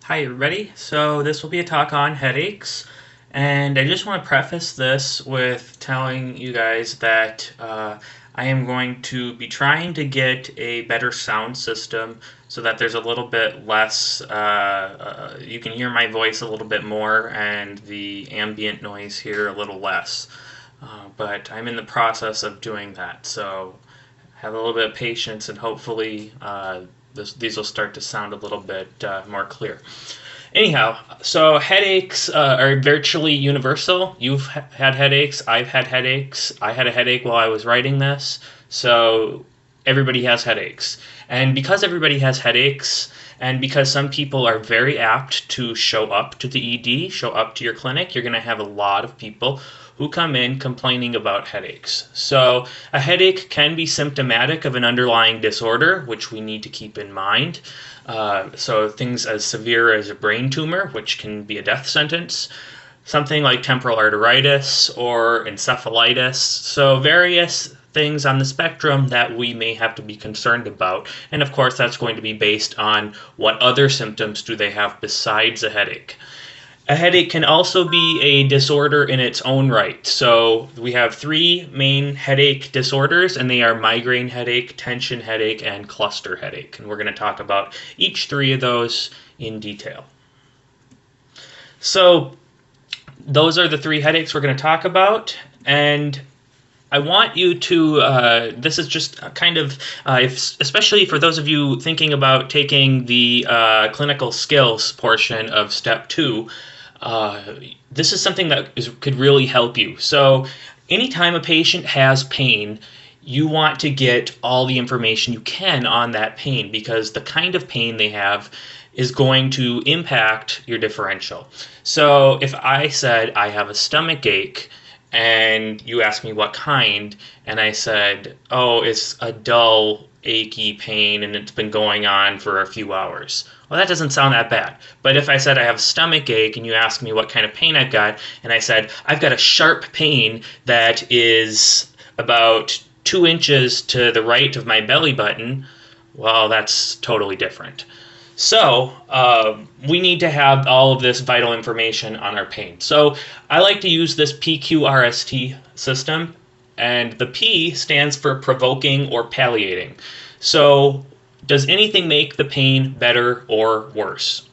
Hi, everybody. So, this will be a talk on headaches, and I just want to preface this with telling you guys that I am going to be trying to get a better sound system so that there's a little bit less, you can hear my voice a little bit more and the ambient noise here a little less. But I'm in the process of doing that, so have a little bit of patience and hopefully these will start to sound a little bit more clear. Anyhow, so headaches are virtually universal. You've had headaches. I've had headaches. I had a headache while I was writing this. So everybody has headaches. And because everybody has headaches, and because some people are very apt to show up to the ED, show up to your clinic, you're going to have a lot of people who come in complaining about headaches. So, a headache can be symptomatic of an underlying disorder, which we need to keep in mind. So, things as severe as a brain tumor, which can be a death sentence, something like temporal arteritis or encephalitis. So, various things on the spectrum that we may have to be concerned about. And of course, that's going to be based on what other symptoms do they have besides a headache. A headache can also be a disorder in its own right. So we have three main headache disorders, and they are migraine headache, tension headache, and cluster headache. And we're going to talk about each three of those in detail. So those are the three headaches we're going to talk about. And I want you to, this is just kind of, especially for those of you thinking about taking the clinical skills portion of step 2, this is something that could really help you. So anytime a patient has pain, you want to get all the information you can on that pain because the kind of pain they have is going to impact your differential. So if I said I have a stomach ache, and you asked me what kind, and I said, oh, it's a dull, achy pain, and it's been going on for a few hours. Well, that doesn't sound that bad. But if I said I have a stomach ache, and you asked me what kind of pain I've got, and I said, I've got a sharp pain that is about 2 inches to the right of my belly button, well, that's totally different. So we need to have all of this vital information on our pain. So I like to use this PQRST system, and the P stands for provoking or palliating. So does anything make the pain better or worse?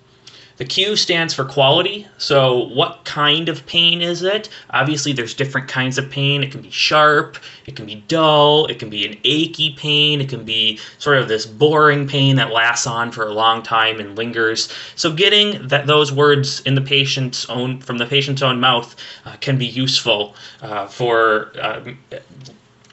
The Q stands for quality. So what kind of pain is it? Obviously, there's different kinds of pain. It can be sharp, it can be dull, it can be an achy pain, it can be sort of this boring pain that lasts on for a long time and lingers. So getting those words in the patient's own from the patient's own mouth can be useful for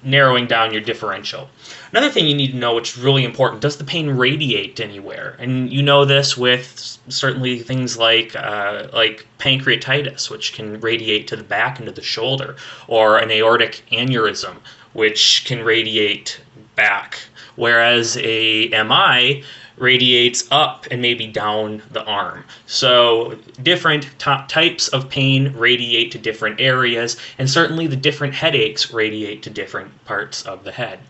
narrowing down your differential. Another thing you need to know, which is really important, does the pain radiate anywhere? And you know this with certainly things like pancreatitis, which can radiate to the back and to the shoulder, or an aortic aneurysm, which can radiate back, whereas a MI radiates up and maybe down the arm. So different types of pain radiate to different areas, and certainly the different headaches radiate to different parts of the head.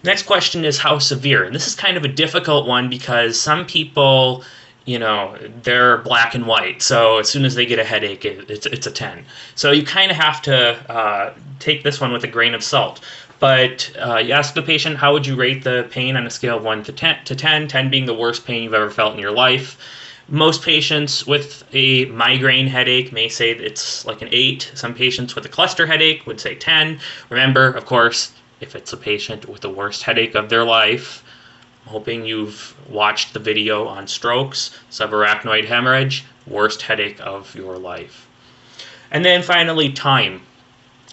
Next question is how severe? And this is kind of a difficult one because some people, they're black and white. So as soon as they get a headache, it's a 10. So you kind of have to take this one with a grain of salt. But you ask the patient, how would you rate the pain on a scale of 1 to 10, 10 being the worst pain you've ever felt in your life. Most patients with a migraine headache may say it's like an 8. Some patients with a cluster headache would say 10. Remember, of course, if it's a patient with the worst headache of their life, I'm hoping you've watched the video on strokes, subarachnoid hemorrhage, worst headache of your life. And then finally, time.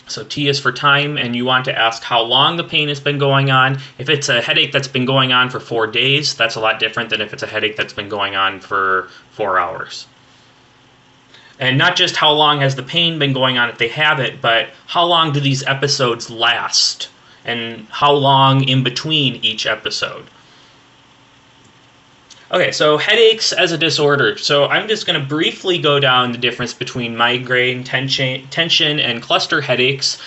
So T is for time, and you want to ask how long the pain has been going on. If it's a headache that's been going on for 4 days, that's a lot different than if it's a headache that's been going on for 4 hours. And not just how long has the pain been going on if they have it, but how long do these episodes last, and how long in between each episode. Okay, so headaches as a disorder. So I'm just going to briefly go down the difference between migraine, tension, and cluster headaches,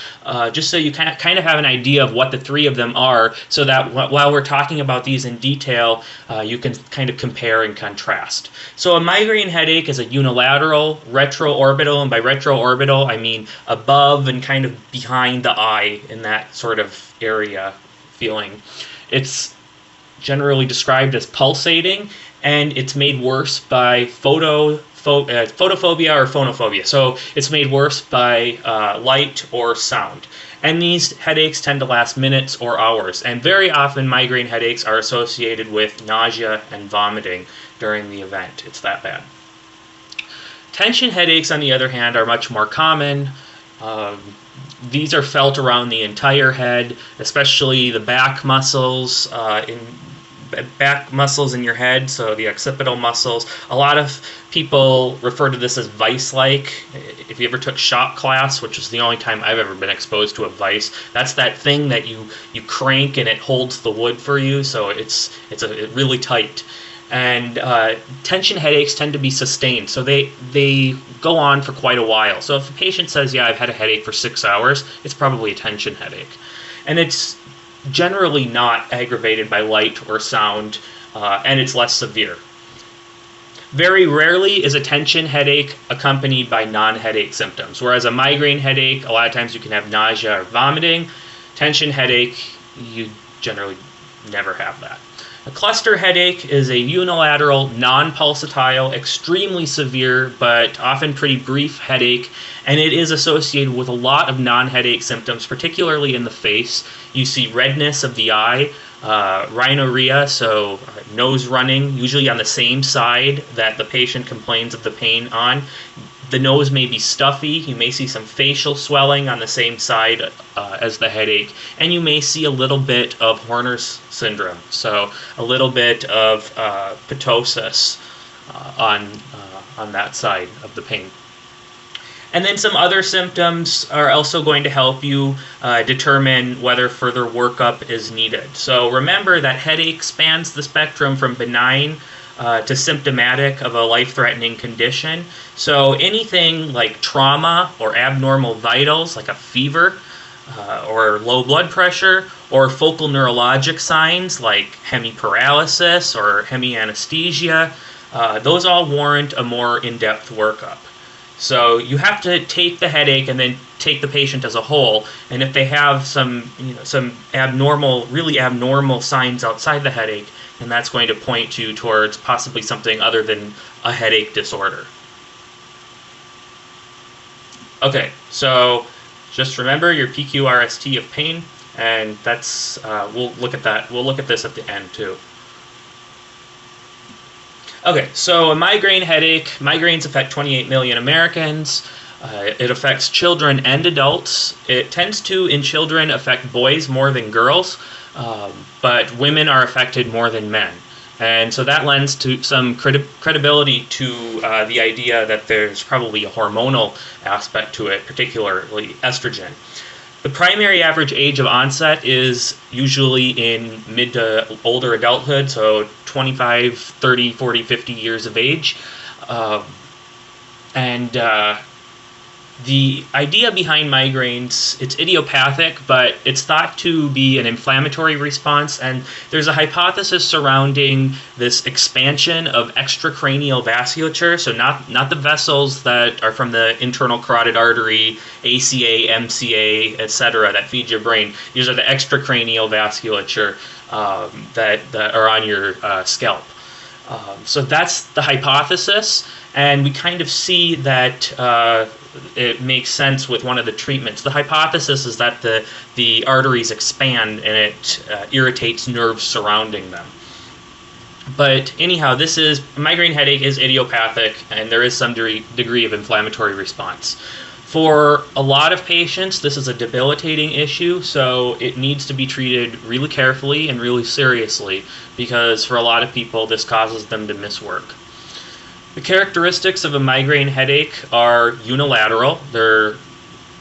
just so you kind of have an idea of what the three of them are, so that while we're talking about these in detail, you can kind of compare and contrast. So a migraine headache is a unilateral, retroorbital, and by retroorbital I mean above and kind of behind the eye in that sort of area feeling. It's generally described as pulsating, and it's made worse by photophobia or phonophobia. So it's made worse by light or sound. And these headaches tend to last minutes or hours. And very often, migraine headaches are associated with nausea and vomiting during the event. It's that bad. Tension headaches, on the other hand, are much more common. These are felt around the entire head, especially the back muscles in your head, so the occipital muscles. A lot of people refer to this as vice-like. If you ever took shop class, which is the only time I've ever been exposed to a vice, that's that thing that you crank and it holds the wood for you, so it's really tight. And tension headaches tend to be sustained, so they go on for quite a while. So if a patient says, yeah, I've had a headache for 6 hours, it's probably a tension headache. And it's generally not aggravated by light or sound, and it's less severe. Very rarely is a tension headache accompanied by non-headache symptoms, whereas a migraine headache, a lot of times you can have nausea or vomiting. Tension headache, you generally never have that. A cluster headache is a unilateral, non-pulsatile, extremely severe, but often pretty brief headache, and it is associated with a lot of non-headache symptoms, particularly in the face. You see redness of the eye, rhinorrhea, so nose running, usually on the same side that the patient complains of the pain on. The nose may be stuffy. You may see some facial swelling on the same side as the headache, and you may see a little bit of Horner's syndrome, so a little bit of ptosis on that side of the pain. And then some other symptoms are also going to help you determine whether further workup is needed. So remember that headache spans the spectrum from benign to symptomatic of a life-threatening condition. So anything like trauma or abnormal vitals, like a fever or low blood pressure, or focal neurologic signs like hemiparalysis or hemianesthesia, those all warrant a more in-depth workup. So you have to take the headache and then take the patient as a whole. And if they have some really abnormal signs outside the headache, then that's going to point you towards possibly something other than a headache disorder. Okay, so just remember your PQRST of pain, and that's we'll look at that. We'll look at this at the end too. Okay, so a migraine headache. Migraines affect 28 million Americans. It affects children and adults. It tends to, in children, affect boys more than girls, but women are affected more than men. And so that lends to some credibility to the idea that there's probably a hormonal aspect to it, particularly estrogen. The primary average age of onset is usually in mid to older adulthood, so 25, 30, 40, 50 years of age. The idea behind migraines, it's idiopathic, but it's thought to be an inflammatory response, and there's a hypothesis surrounding this expansion of extracranial vasculature, so not the vessels that are from the internal carotid artery, ACA, MCA, etc., that feed your brain. These are the extracranial vasculature that are on your scalp. So that's the hypothesis, and we kind of see that it makes sense with one of the treatments. The hypothesis is that the arteries expand and it irritates nerves surrounding them. But anyhow, migraine headache is idiopathic, and there is some degree of inflammatory response. For a lot of patients, this is a debilitating issue, so it needs to be treated really carefully and really seriously, because for a lot of people, this causes them to miss work. The characteristics of a migraine headache are unilateral.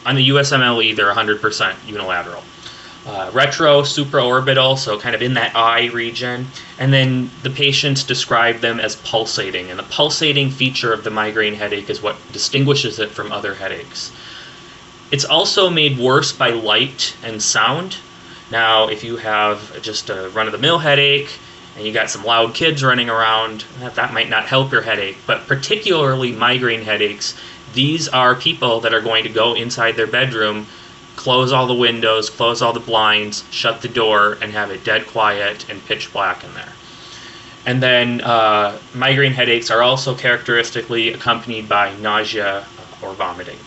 On the USMLE, they're 100% unilateral. retro, supraorbital, so kind of in that eye region. And then the patients describe them as pulsating. And the pulsating feature of the migraine headache is what distinguishes it from other headaches. It's also made worse by light and sound. Now, if you have just a run-of-the-mill headache and you got some loud kids running around, that might not help your headache. But particularly migraine headaches, these are people that are going to go inside their bedroom, close all the windows, close all the blinds, shut the door, and have it dead quiet and pitch black in there. And then migraine headaches are also characteristically accompanied by nausea or vomiting.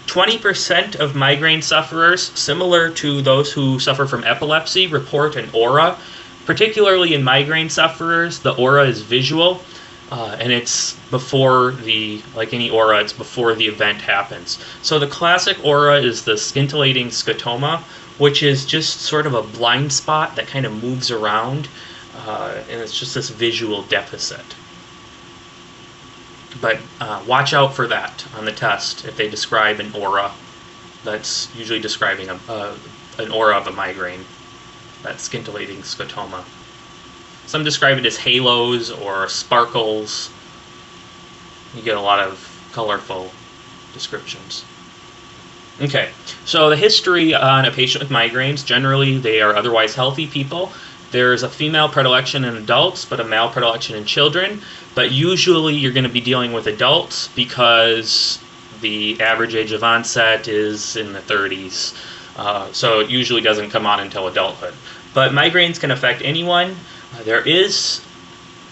20% of migraine sufferers, similar to those who suffer from epilepsy, report an aura. Particularly in migraine sufferers, the aura is visual, and it's before like any aura, it's before the event happens. So the classic aura is the scintillating scotoma, which is just sort of a blind spot that kind of moves around, and it's just this visual deficit. But watch out for that on the test if they describe an aura. That's usually describing an aura of a migraine, that scintillating scotoma. Some describe it as halos or sparkles. You get a lot of colorful descriptions. Okay, so the history on a patient with migraines, generally they are otherwise healthy people. There's a female predilection in adults, but a male predilection in children. But usually you're going to be dealing with adults because the average age of onset is in the 30s. So it usually doesn't come on until adulthood. But migraines can affect anyone. There is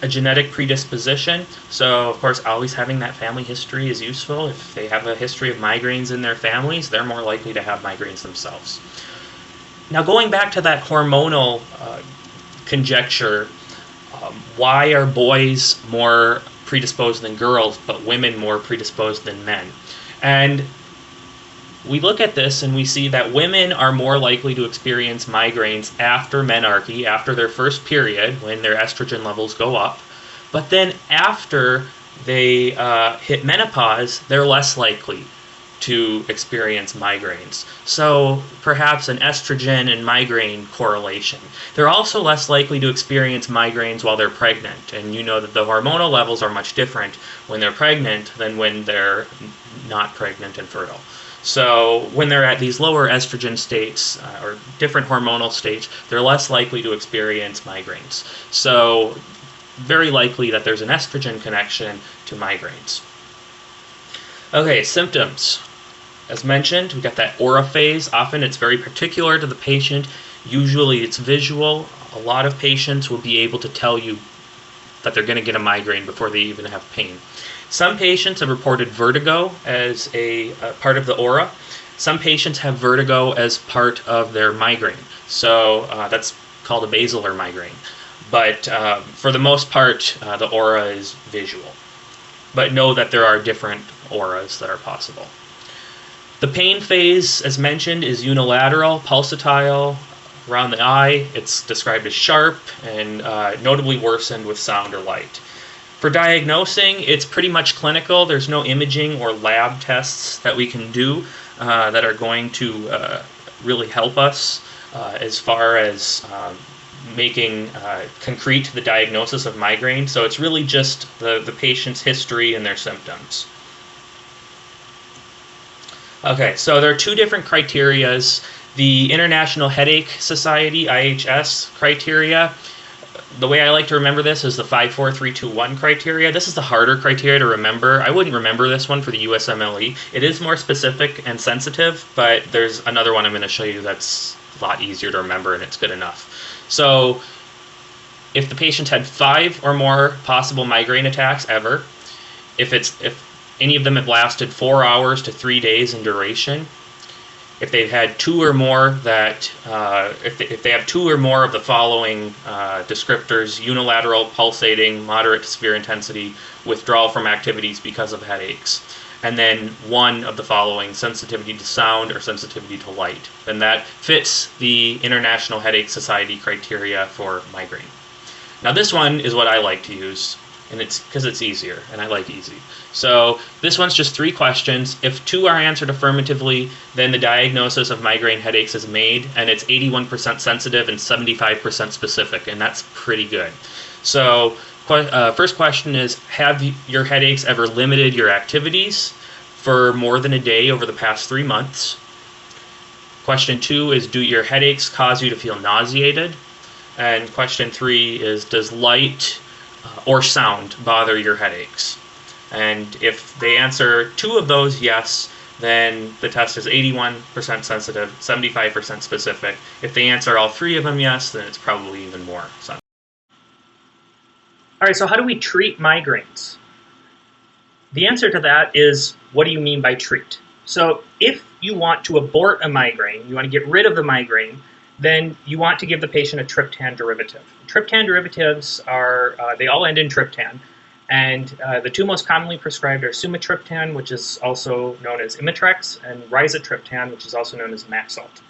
a genetic predisposition. So, of course, always having that family history is useful. If they have a history of migraines in their families, they're more likely to have migraines themselves. Now, going back to that hormonal conjecture, why are boys more predisposed than girls, but women more predisposed than men? And we look at this and we see that women are more likely to experience migraines after menarche, after their first period, when their estrogen levels go up. But then after they hit menopause, they're less likely to experience migraines. So perhaps an estrogen and migraine correlation. They're also less likely to experience migraines while they're pregnant. And you know that the hormonal levels are much different when they're pregnant than when they're not pregnant and fertile. So when they're at these lower estrogen states or different hormonal states, they're less likely to experience migraines. So very likely that there's an estrogen connection to migraines. Okay, symptoms. As mentioned, we got that aura phase. Often it's very particular to the patient. Usually it's visual. A lot of patients will be able to tell you that they're going to get a migraine before they even have pain. Some patients have reported vertigo as a part of the aura. Some patients have vertigo as part of their migraine. So that's called a basilar migraine. But for the most part, the aura is visual. But know that there are different auras that are possible. The pain phase, as mentioned, is unilateral, pulsatile, around the eye. It's described as sharp and notably worsened with sound or light. For diagnosing, it's pretty much clinical. There's no imaging or lab tests that we can do that are going to really help us as far as making concrete the diagnosis of migraine. So it's really just the patient's history and their symptoms. Okay, so there are two different criterias. The International Headache Society, IHS criteria. The way I like to remember this is the 5-4-3-2-1 criteria. This is the harder criteria to remember. I wouldn't remember this one for the USMLE. It is more specific and sensitive, but there's another one I'm going to show you that's a lot easier to remember, and it's good enough. So if the patient had 5 or more possible migraine attacks ever, if any of them have lasted 4 hours to 3 days in duration, if they've had 2 or more that, if they have 2 or more of the following descriptors: unilateral, pulsating, moderate to severe intensity, withdrawal from activities because of headaches, and then 1 of the following: sensitivity to sound or sensitivity to light, then that fits the International Headache Society criteria for migraine. Now this one is what I like to use. and it's because it's easier, and I like easy. So this one's just 3 questions. If 2 are answered affirmatively, then the diagnosis of migraine headaches is made, and it's 81% sensitive and 75% specific, and that's pretty good. So first question is, have your headaches ever limited your activities for more than a day over the past 3 months? Question 2 is, do your headaches cause you to feel nauseated? And question 3 is, does light or sound bother your headaches? And if they answer 2 of those yes, then the test is 81% sensitive, 75% specific. If they answer all 3 of them yes, then it's probably even more sensitive. All right, so how do we treat migraines? The answer to that is, what do you mean by treat? So if you want to abort a migraine, you want to get rid of the migraine, then you want to give the patient a triptan derivative. Triptan derivatives are, they all end in triptan, and the 2 most commonly prescribed are sumatriptan, which is also known as Imitrex, and rizatriptan, which is also known as Maxalt.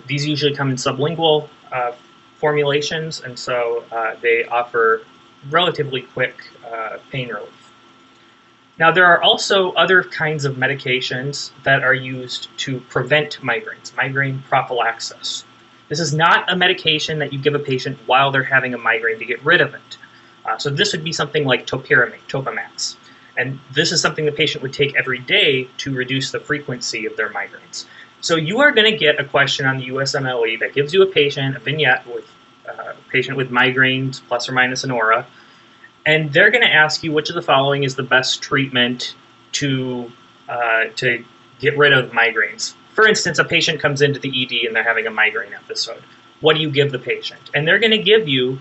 These usually come in sublingual formulations, and so they offer relatively quick pain relief. Now, there are also other kinds of medications that are used to prevent migraines, migraine prophylaxis. This is not a medication that you give a patient while they're having a migraine to get rid of it. So this would be something like topiramate, Topamax. And this is something the patient would take every day to reduce the frequency of their migraines. So you are going to get a question on the USMLE that gives you a vignette with patient with migraines plus or minus an aura, and they're going to ask you which of the following is the best treatment to get rid of migraines. For instance, a patient comes into the ED and they're having a migraine episode. What do you give the patient? And they're going to give you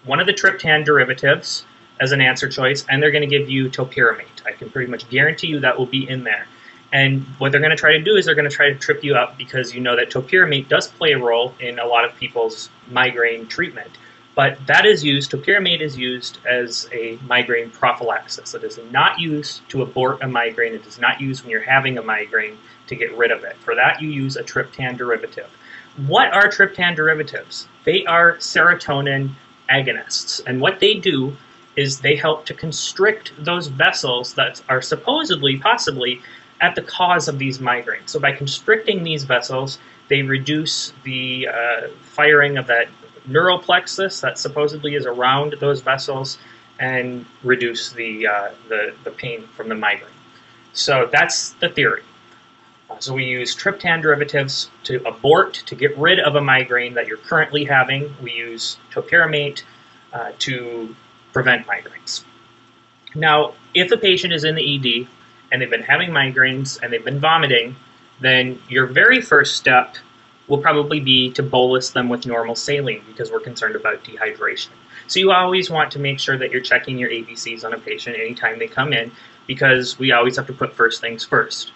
one of the triptan derivatives as an answer choice, and they're going to give you topiramate. I can pretty much guarantee you that will be in there. And what they're going to try to do is they're going to try to trip you up, because you know that topiramate does play a role in a lot of people's migraine treatment. But that is used, topiramate is used as a migraine prophylaxis. It is not used to abort a migraine. It is not used when you're having a migraine to get rid of it. For that, you use a triptan derivative. What are triptan derivatives? They are serotonin agonists. And what they do is they help to constrict those vessels that are supposedly, possibly, at the cause of these migraines. So by constricting these vessels, they reduce the firing of that neural plexus that supposedly is around those vessels, and reduce the pain from the migraine. So that's the theory. So we use triptan derivatives to abort, to get rid of a migraine that you're currently having. We use topiramate to prevent migraines. Now, if a patient is in the ED and they've been having migraines and they've been vomiting, then your very first step will probably be to bolus them with normal saline, because we're concerned about dehydration. So you always want to make sure that you're checking your ABCs on a patient anytime they come in, because we always have to put first things first.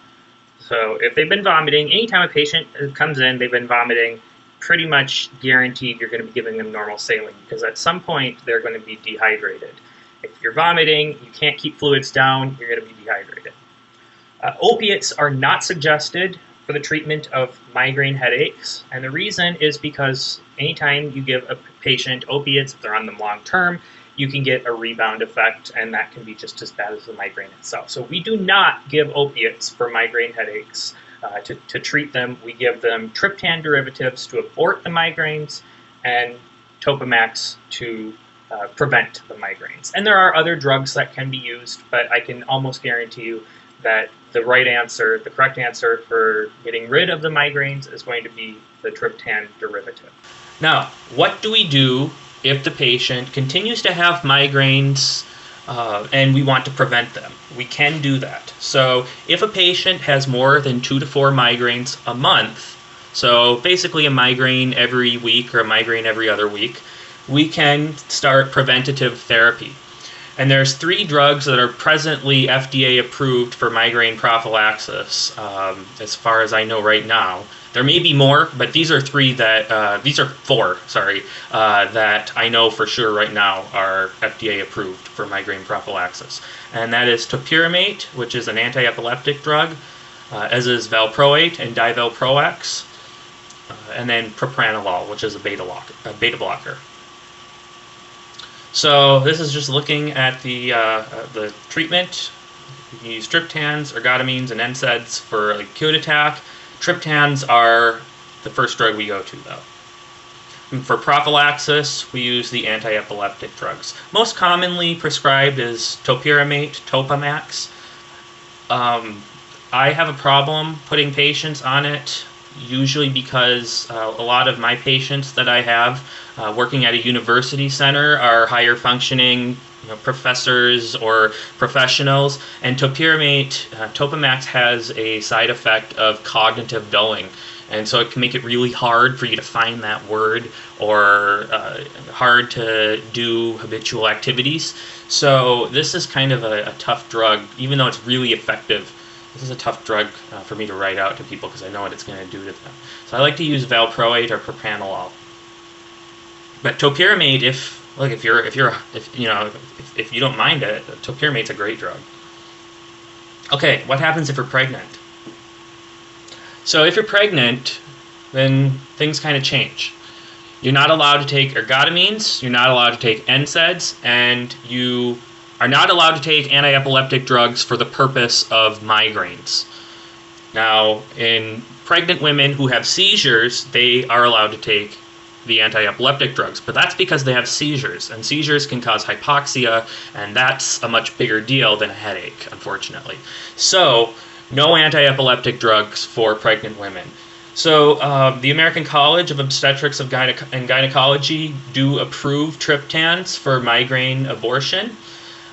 So if they've been vomiting, anytime a patient comes in, they've been vomiting, pretty much guaranteed you're going to be giving them normal saline, because at some point they're going to be dehydrated. If you're vomiting, you can't keep fluids down, you're going to be dehydrated. Opiates are not suggested for the treatment of migraine headaches, and the reason is because anytime you give a patient opiates, if they're on them long term, you can get a rebound effect, and that can be just as bad as the migraine itself. So we do not give opiates for migraine headaches to treat them. We give them triptan derivatives to abort the migraines, and Topamax to prevent the migraines. And there are other drugs that can be used, but I can almost guarantee you that the right answer, the correct answer for getting rid of the migraines, is going to be the triptan derivative. Now, what do we do if the patient continues to have migraines and we want to prevent them? We can do that. So if a patient has more than 2 to 4 migraines a month, so basically a migraine every week or a migraine every other week, we can start preventative therapy. And there's 3 drugs that are presently FDA approved for migraine prophylaxis, as far as I know right now. There may be more, but these are 4, that I know for sure right now are FDA approved for migraine prophylaxis. And that is topiramate, which is an anti-epileptic drug, as is valproate and divalproex, and then propranolol, which is a beta blocker. So this is just looking at the treatment. You can use triptans, ergotamines, and NSAIDs for acute attack. Triptans are the first drug we go to, though. And for prophylaxis, we use the anti-epileptic drugs. Most commonly prescribed is topiramate, Topamax. I have a problem putting patients on it, usually because a lot of my patients that I have working at a university center are higher functioning professors or professionals, and Topamax has a side effect of cognitive dulling. And so it can make it really hard for you to find that word, or hard to do habitual activities. So this is kind of a tough drug, even though it's really effective. This is a tough drug for me to write out to people because I know what it's going to do to them. So I like to use valproate or propranolol. But topiramate, if you don't mind it, topiramate's a great drug. Okay, what happens if you're pregnant? So if you're pregnant, then things kind of change. You're not allowed to take ergotamines, you're not allowed to take NSAIDs, and you are not allowed to take anti-epileptic drugs for the purpose of migraines. Now, in pregnant women who have seizures, they are allowed to take the anti-epileptic drugs, but that's because they have seizures, and seizures can cause hypoxia, and that's a much bigger deal than a headache, unfortunately. So, no anti-epileptic drugs for pregnant women. So the American College of Obstetrics and Gynecology do approve triptans for migraine abortion.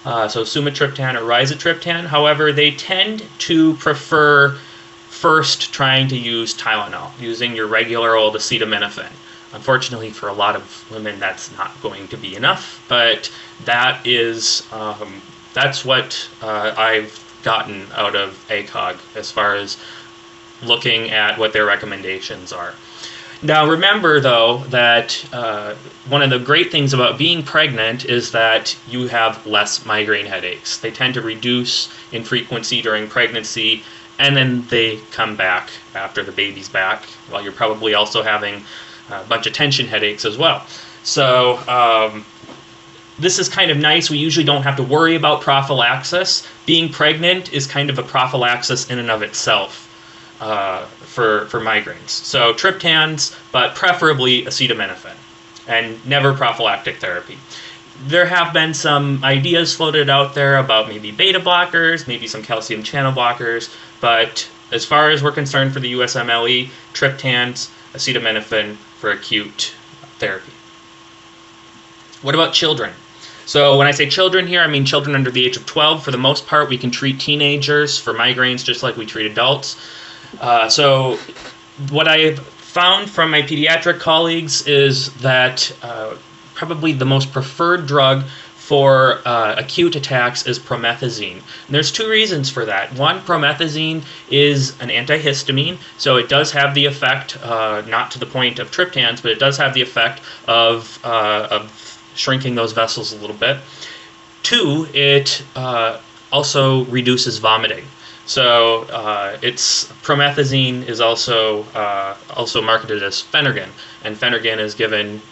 So sumatriptan or rizatriptan. However, they tend to prefer first trying to use Tylenol, using your regular old acetaminophen. Unfortunately, for a lot of women, that's not going to be enough, but that is that's what I've gotten out of ACOG as far as looking at what their recommendations are. Now remember, though, that one of the great things about being pregnant is that you have less migraine headaches. They tend to reduce in frequency during pregnancy, and then they come back after the baby's back, while you're probably also having a bunch of tension headaches as well. So this is kind of nice. We usually don't have to worry about prophylaxis. Being pregnant is kind of a prophylaxis in and of itself for migraines. So triptans, but preferably acetaminophen, and never prophylactic therapy. There have been some ideas floated out there about maybe beta blockers, maybe some calcium channel blockers, but as far as we're concerned for the USMLE, triptans, acetaminophen for acute therapy. What about children? So when I say children here, I mean children under the age of 12. For the most part, we can treat teenagers for migraines just like we treat adults. So what I've found from my pediatric colleagues is that probably the most preferred drug for acute attacks is promethazine. And there's two reasons for that. One, promethazine is an antihistamine, so it does have the effect, not to the point of triptans, but it does have the effect of shrinking those vessels a little bit. Two, it also reduces vomiting. So promethazine is also marketed as Phenergan, and Phenergan is given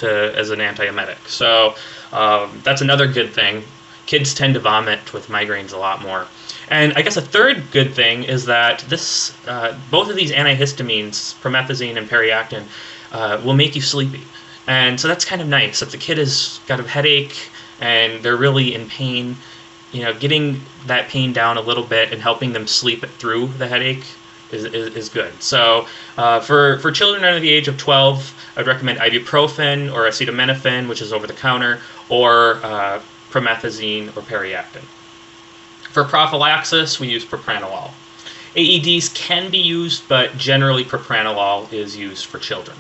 as an antiemetic. So that's another good thing. Kids tend to vomit with migraines a lot more. And I guess a third good thing is that both of these antihistamines, promethazine and Periactin, will make you sleepy. And so that's kind of nice. If the kid has got a headache and they're really in pain, getting that pain down a little bit and helping them sleep through the headache is good. So for children under the age of 12, I'd recommend ibuprofen or acetaminophen, which is over the counter, or promethazine or Periactin. For prophylaxis, we use propranolol. AEDs can be used, but generally propranolol is used for children.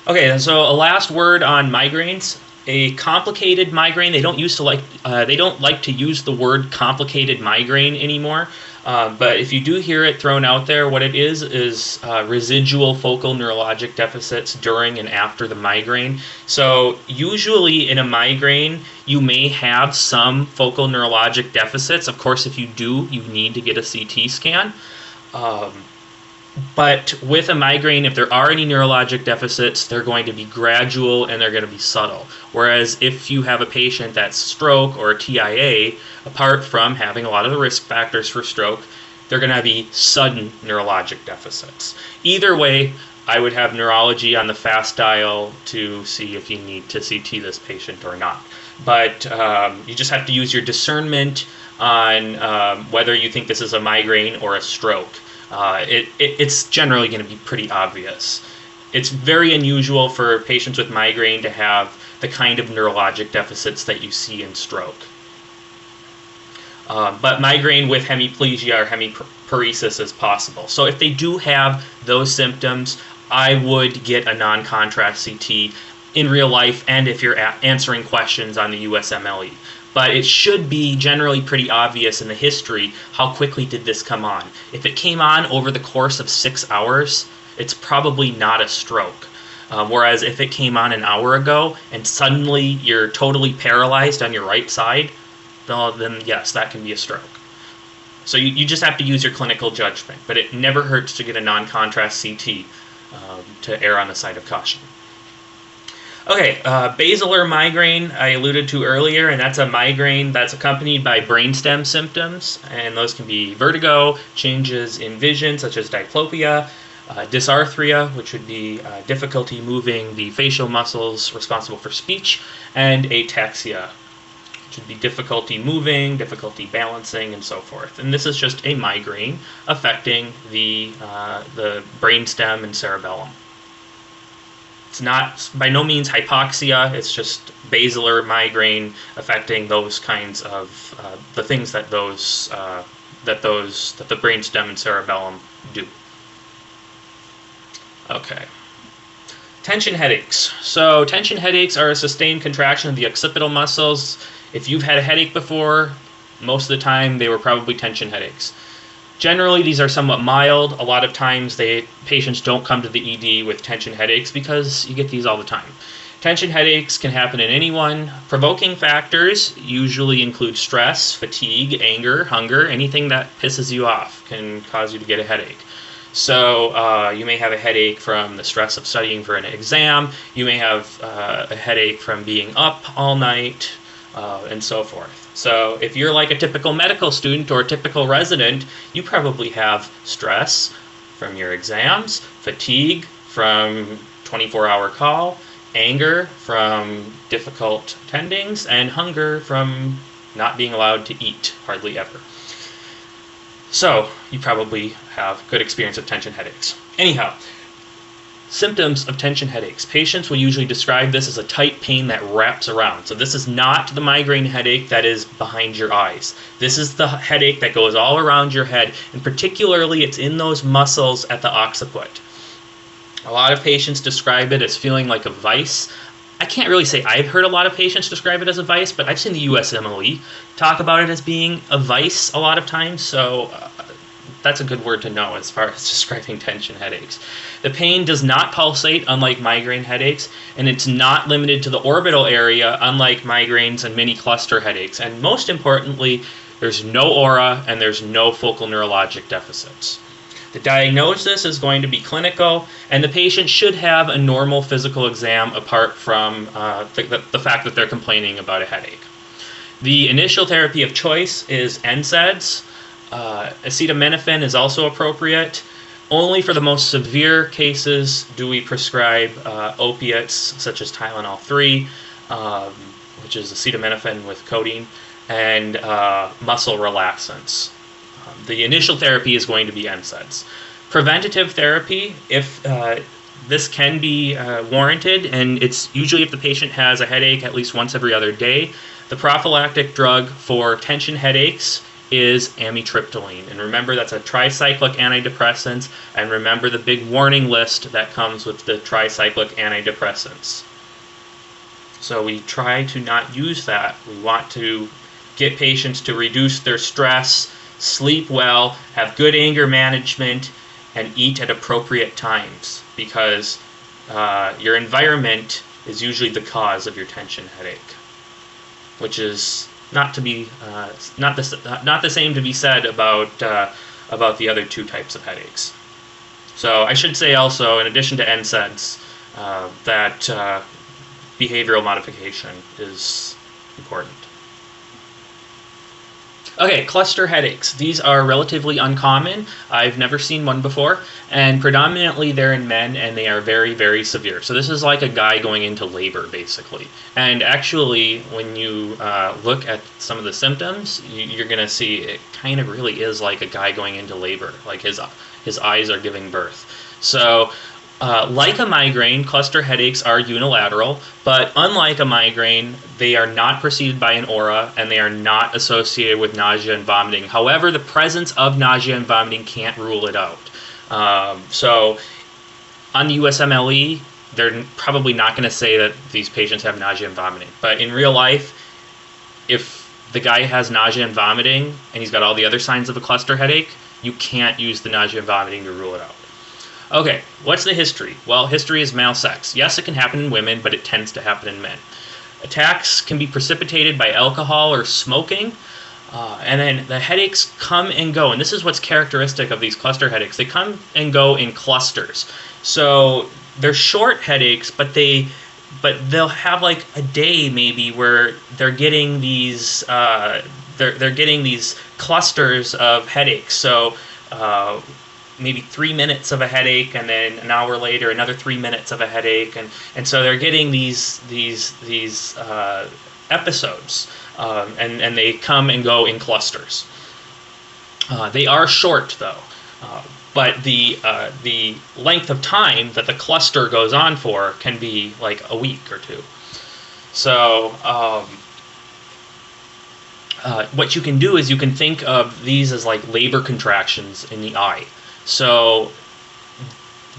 Okay, so a last word on migraines. A complicated migraine, they don't like to use the word complicated migraine anymore. But if you do hear it thrown out there, what it is residual focal neurologic deficits during and after the migraine. So usually in a migraine, you may have some focal neurologic deficits. Of course, if you do, you need to get a CT scan. But with a migraine, if there are any neurologic deficits, they're going to be gradual and they're going to be subtle. Whereas if you have a patient that's stroke or TIA, apart from having a lot of the risk factors for stroke, they're going to be sudden neurologic deficits. Either way, I would have neurology on the fast dial to see if you need to CT this patient or not. But you just have to use your discernment on whether you think this is a migraine or a stroke. It's generally going to be pretty obvious. It's very unusual for patients with migraine to have the kind of neurologic deficits that you see in stroke. But migraine with hemiplegia or hemiparesis is possible. So if they do have those symptoms, I would get a non-contrast CT in real life and if you're answering questions on the USMLE. But it should be generally pretty obvious in the history how quickly did this come on. If it came on over the course of 6 hours, it's probably not a stroke. Whereas if it came on an hour ago and suddenly you're totally paralyzed on your right side, then yes, that can be a stroke. So you just have to use your clinical judgment, but it never hurts to get a non-contrast CT to err on the side of caution. Okay, basilar migraine I alluded to earlier, and that's a migraine that's accompanied by brainstem symptoms, and those can be vertigo, changes in vision such as diplopia, dysarthria, which would be difficulty moving the facial muscles responsible for speech, and ataxia, which would be difficulty moving, difficulty balancing, and so forth. And this is just a migraine affecting the brainstem and cerebellum. It's not by no means hypoxia. It's just basilar migraine affecting those kinds of the things that the brainstem and cerebellum do. Okay. Tension headaches. So tension headaches are a sustained contraction of the occipital muscles. If you've had a headache before, most of the time they were probably tension headaches. Generally, these are somewhat mild. A lot of times, patients don't come to the ED with tension headaches because you get these all the time. Tension headaches can happen in anyone. Provoking factors usually include stress, fatigue, anger, hunger. Anything that pisses you off can cause you to get a headache. So you may have a headache from the stress of studying for an exam. You may have a headache from being up all night, and so forth. So if you're like a typical medical student or a typical resident, you probably have stress from your exams, fatigue from 24-hour call, anger from difficult attendings, and hunger from not being allowed to eat hardly ever. So you probably have good experience with tension headaches. Anyhow, symptoms of tension headaches. Patients will usually describe this as a tight pain that wraps around. So this is not the migraine headache that is behind your eyes. This is the headache that goes all around your head, and particularly it's in those muscles at the occiput. A lot of patients describe it as feeling like a vice. I can't really say I've heard a lot of patients describe it as a vice, but I've seen the USMLE talk about it as being a vice a lot of times, so that's a good word to know as far as describing tension headaches. The pain does not pulsate, unlike migraine headaches, and it's not limited to the orbital area, unlike migraines and mini cluster headaches. And most importantly, there's no aura and there's no focal neurologic deficits. The diagnosis is going to be clinical, and the patient should have a normal physical exam apart from the fact that they're complaining about a headache. The initial therapy of choice is NSAIDs. Acetaminophen is also appropriate. Only for the most severe cases do we prescribe opiates such as Tylenol 3, which is acetaminophen with codeine, and muscle relaxants. The initial therapy is going to be NSAIDs. Preventative therapy, if this can be warranted, and it's usually if the patient has a headache at least once every other day. The prophylactic drug for tension headaches is amitriptyline. And remember, that's a tricyclic antidepressant, and remember the big warning list that comes with the tricyclic antidepressants. So we try to not use that. We want to get patients to reduce their stress, sleep well, have good anger management, and eat at appropriate times, because your environment is usually the cause of your tension headache, which is not the same to be said about the other two types of headaches. So I should say also, in addition to NSAIDs, that behavioral modification is important. Okay, cluster headaches. These are relatively uncommon. I've never seen one before, and predominantly they're in men, and they are very, very severe. So this is like a guy going into labor, basically. And actually, when you look at some of the symptoms, you're going to see it kind of really is like a guy going into labor, like his eyes are giving birth. So like a migraine, cluster headaches are unilateral, but unlike a migraine, they are not preceded by an aura, and they are not associated with nausea and vomiting. However, the presence of nausea and vomiting can't rule it out. So on the USMLE, they're probably not going to say that these patients have nausea and vomiting. But in real life, if the guy has nausea and vomiting, and he's got all the other signs of a cluster headache, you can't use the nausea and vomiting to rule it out. Okay, what's the history? Well, history is male sex. Yes, it can happen in women, but it tends to happen in men. Attacks can be precipitated by alcohol or smoking, and then the headaches come and go. And this is what's characteristic of these cluster headaches. They come and go in clusters. So they're short headaches, but they'll have like a day maybe where they're getting these they're getting these clusters of headaches. So maybe 3 minutes of a headache, and then an hour later another 3 minutes of a headache, and so they're getting these episodes, and they come and go in clusters. They are short though, but the length of time that the cluster goes on for can be like a week or two. So what you can do is you can think of these as like labor contractions in the eye. So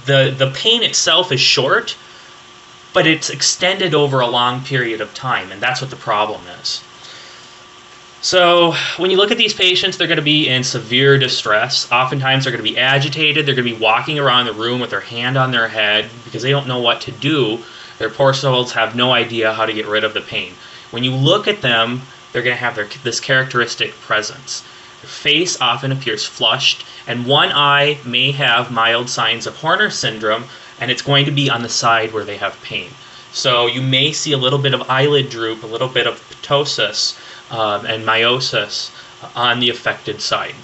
the pain itself is short, but it's extended over a long period of time, and that's what the problem is. So when you look at these patients, they're going to be in severe distress. Oftentimes they're going to be agitated. They're going to be walking around the room with their hand on their head because they don't know what to do. Their poor souls have no idea how to get rid of the pain. When you look at them, they're going to have this characteristic presence. Their face often appears flushed, and one eye may have mild signs of Horner syndrome, and it's going to be on the side where they have pain. So you may see a little bit of eyelid droop, a little bit of ptosis and miosis on the affected side.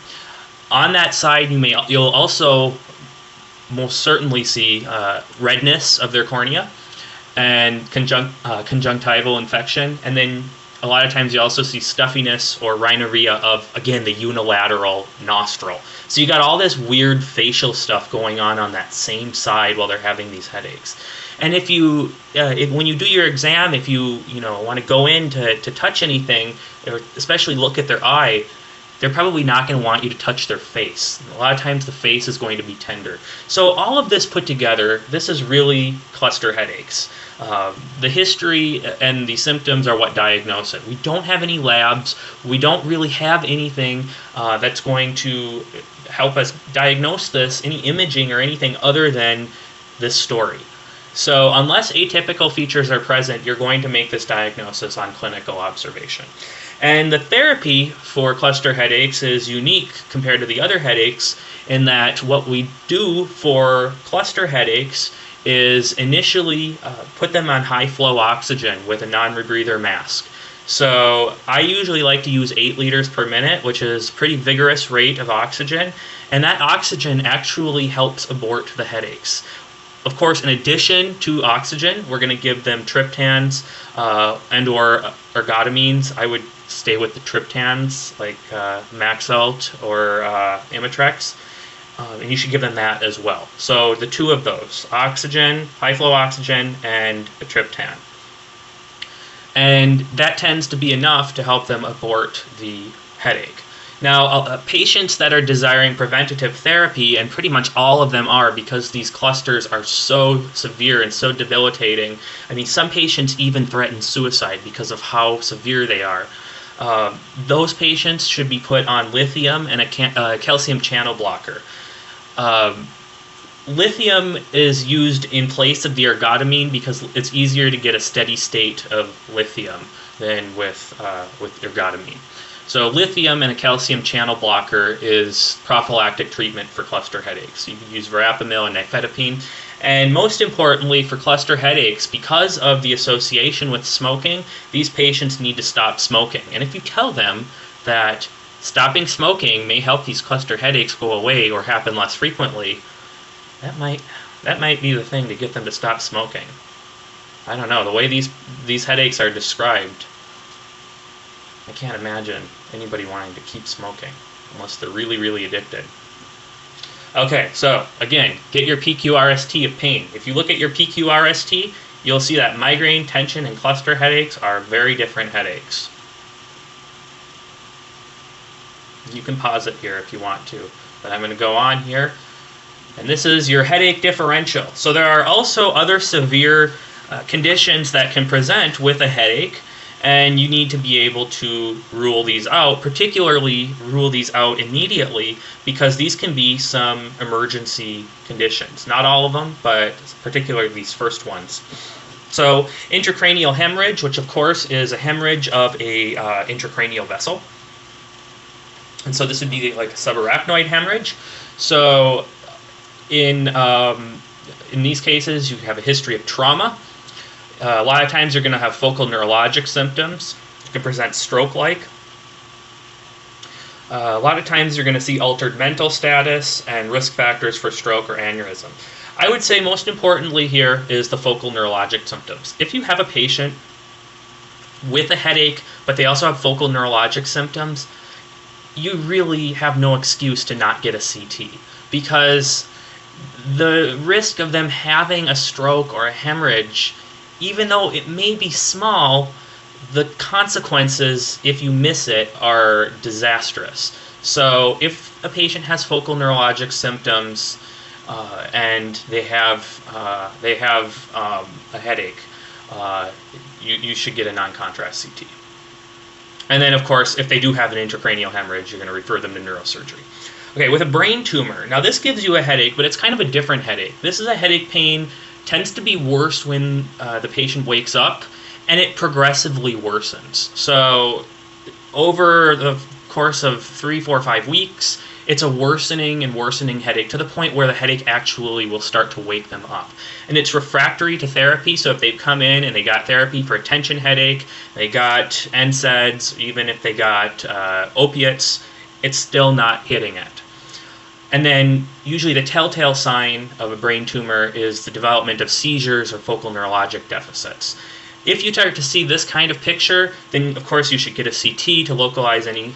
On that side, you'll also most certainly see redness of their cornea and conjunctival infection, and then a lot of times you also see stuffiness or rhinorrhea of, again, the unilateral nostril. So you got all this weird facial stuff going on that same side while they're having these headaches. And if when you do your exam, if you want to go in to touch anything, or especially look at their eye, they're probably not going to want you to touch their face. A lot of times the face is going to be tender. So all of this put together, this is really cluster headaches. The history and the symptoms are what diagnose it. We don't have any labs. We don't really have anything that's going to help us diagnose this, any imaging or anything other than this story. So unless atypical features are present, you're going to make this diagnosis on clinical observation. And the therapy for cluster headaches is unique compared to the other headaches in that what we do for cluster headaches is initially put them on high flow oxygen with a non-rebreather mask. So I usually like to use 8 liters per minute, which is a pretty vigorous rate of oxygen, and that oxygen actually helps abort the headaches. Of course, in addition to oxygen, we're going to give them triptans and or ergotamines. I would stay with the triptans like Maxalt or Imitrex, and you should give them that as well. So the 2 of those, oxygen, high flow oxygen, and a triptan. And that tends to be enough to help them abort the headache. Now, patients that are desiring preventative therapy, and pretty much all of them are because these clusters are so severe and so debilitating. I mean, some patients even threaten suicide because of how severe they are. Those patients should be put on lithium and a calcium channel blocker. Lithium is used in place of the ergotamine because it's easier to get a steady state of lithium than with ergotamine. So lithium and a calcium channel blocker is prophylactic treatment for cluster headaches. You can use verapamil and nifedipine. And most importantly, for cluster headaches, because of the association with smoking, these patients need to stop smoking. And if you tell them that stopping smoking may help these cluster headaches go away or happen less frequently, that might be the thing to get them to stop smoking. I don't know, the way these headaches are described, I can't imagine anybody wanting to keep smoking unless they're really, really addicted. Okay, so again, get your PQRST of pain. If you look at your PQRST, you'll see that migraine, tension, and cluster headaches are very different headaches. You can pause it here if you want to, but I'm going to go on here. And this is your headache differential. So there are also other severe conditions that can present with a headache, and you need to be able to rule these out, particularly rule these out immediately, because these can be some emergency conditions. Not all of them, but particularly these first ones. So intracranial hemorrhage, which of course is a hemorrhage of a intracranial vessel. And so this would be like a subarachnoid hemorrhage. So in these cases, you have a history of trauma. A lot of times you're going to have focal neurologic symptoms. You can present stroke-like. A lot of times you're going to see altered mental status and risk factors for stroke or aneurysm. I would say most importantly here is the focal neurologic symptoms. If you have a patient with a headache, but they also have focal neurologic symptoms, you really have no excuse to not get a CT, because the risk of them having a stroke or a hemorrhage, even though it may be small, the consequences, if you miss it, are disastrous. So if a patient has focal neurologic symptoms and they have a headache, you should get a non-contrast CT. And then, of course, if they do have an intracranial hemorrhage, you're going to refer them to neurosurgery. Okay, with a brain tumor, now this gives you a headache, but it's kind of a different headache. This is a headache pain, tends to be worse when the patient wakes up, and it progressively worsens. So over the course of 3, 4, 5 weeks, it's a worsening and worsening headache to the point where the headache actually will start to wake them up. And it's refractory to therapy, so if they've come in and they got therapy for a tension headache, they got NSAIDs, even if they got opiates, it's still not hitting it. And then usually the telltale sign of a brain tumor is the development of seizures or focal neurologic deficits. If you start to see this kind of picture, then of course you should get a CT to localize any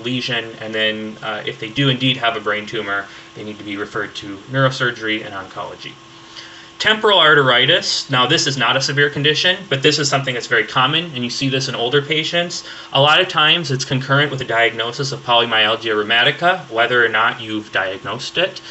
lesion, and then if they do indeed have a brain tumor, they need to be referred to neurosurgery and oncology. Temporal arteritis, now this is not a severe condition, but this is something that's very common, and you see this in older patients. A lot of times it's concurrent with a diagnosis of polymyalgia rheumatica, whether or not you've diagnosed it.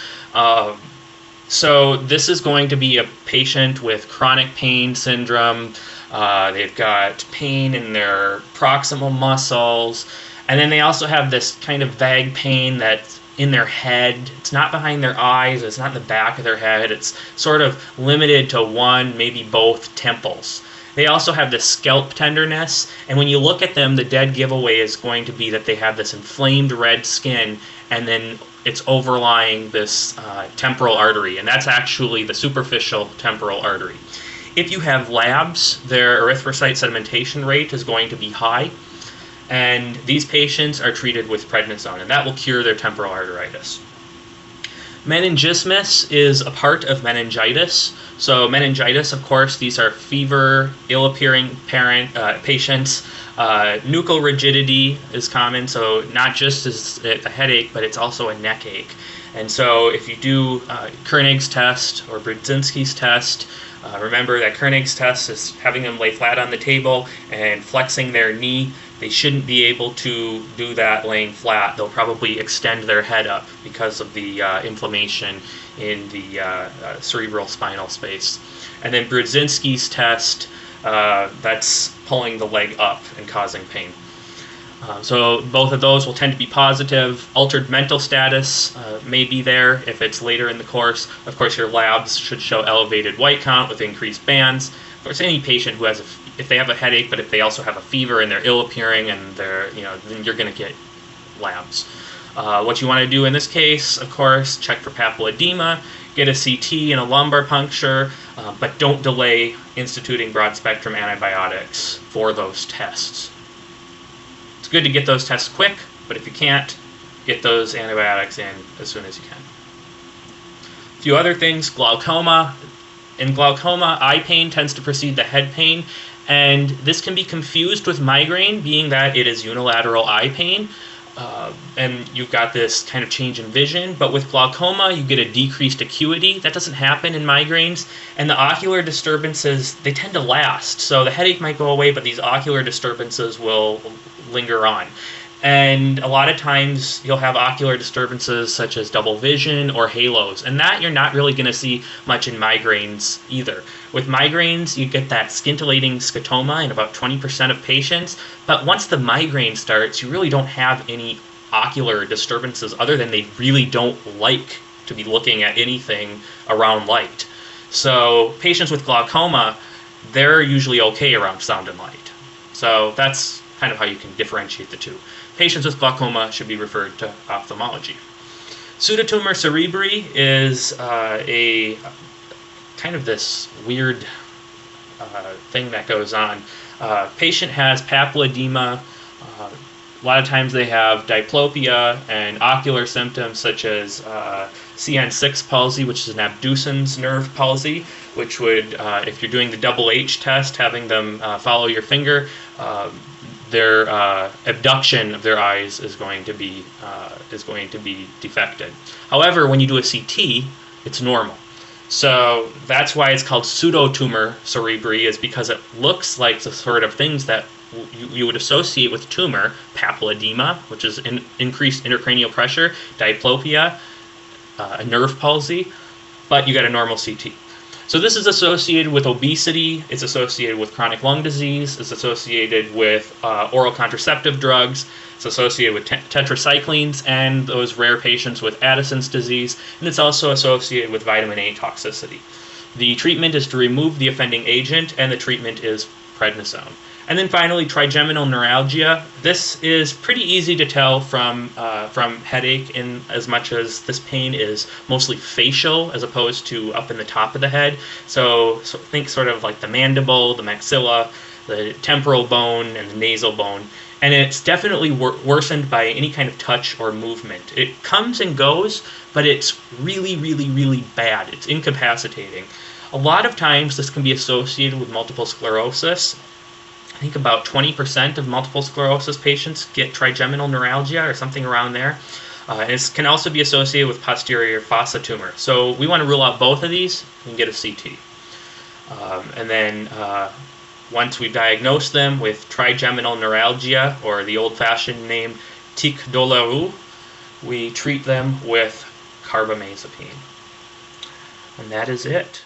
So this is going to be a patient with chronic pain syndrome. They've got pain in their proximal muscles, and then they also have this kind of vague pain that's in their head. It's not behind their eyes, it's not in the back of their head, it's sort of limited to one, maybe both temples. They also have this scalp tenderness, and when you look at them, the dead giveaway is going to be that they have this inflamed red skin, and then it's overlying this temporal artery, and that's actually the superficial temporal artery. If you have labs, their erythrocyte sedimentation rate is going to be high, and these patients are treated with prednisone, and that will cure their temporal arteritis. Meningismus is a part of meningitis. So meningitis, of course, these are fever, ill-appearing patients. Nuchal rigidity is common, so not just is it a headache, but it's also a neck ache. And so if you do Koenig's test or Brudzinski's test, remember that Koenig's test is having them lay flat on the table and flexing their knee. They shouldn't be able to do that laying flat. They'll probably extend their head up because of the inflammation in the cerebral spinal space. And then Brudzinski's test, that's pulling the leg up and causing pain. So both of those will tend to be positive. Altered mental status may be there if it's later in the course. Of course, your labs should show elevated white count with increased bands. course, any patient who has if they have a headache, but if they also have a fever and they're ill appearing and then you're going to get labs. What you want to do in this case, of course, check for papilledema, get a CT and a lumbar puncture, but don't delay instituting broad-spectrum antibiotics for those tests. It's good to get those tests quick, but if you can't, get those antibiotics in as soon as you can. A few other things, glaucoma. In glaucoma, eye pain tends to precede the head pain, and this can be confused with migraine, being that it is unilateral eye pain. And you've got this kind of change in vision, but with glaucoma you get a decreased acuity. That doesn't happen in migraines, and the ocular disturbances, they tend to last. So the headache might go away, but these ocular disturbances will linger on. And a lot of times you'll have ocular disturbances such as double vision or halos, and that you're not really going to see much in migraines either. With migraines, you get that scintillating scotoma in about 20% of patients, but once the migraine starts, you really don't have any ocular disturbances other than they really don't like to be looking at anything around light. So patients with glaucoma, they're usually okay around sound and light. So that's kind of how you can differentiate the two. Patients with glaucoma should be referred to ophthalmology. Pseudotumor cerebri is a kind of this weird thing that goes on. Patient has papilledema. A lot of times they have diplopia and ocular symptoms such as CN6 palsy, which is an abducens nerve palsy, which would, if you're doing the double H test, having them follow your finger, their abduction of their eyes is going to be defected. However, when you do a CT, it's normal. So that's why it's called pseudotumor cerebri, is because it looks like the sort of things that you would associate with tumor: papilledema, which is increased intracranial pressure, diplopia, a nerve palsy, but you got a normal CT. So this is associated with obesity, it's associated with chronic lung disease, it's associated with oral contraceptive drugs, it's associated with tetracyclines and those rare patients with Addison's disease, and it's also associated with vitamin A toxicity. The treatment is to remove the offending agent, and the treatment is prednisone. And then finally, trigeminal neuralgia. This is pretty easy to tell from headache, in as much as this pain is mostly facial as opposed to up in the top of the head. So think sort of like the mandible, the maxilla, the temporal bone, and the nasal bone. And it's definitely worsened by any kind of touch or movement. It comes and goes, but it's really, really, really bad. It's incapacitating. A lot of times this can be associated with multiple sclerosis. I think about 20% of multiple sclerosis patients get trigeminal neuralgia or something around there. It can also be associated with posterior fossa tumor. So we want to rule out both of these and get a CT. And then once we've diagnosed them with trigeminal neuralgia, or the old-fashioned name tic douloureux, we treat them with carbamazepine. And that is it.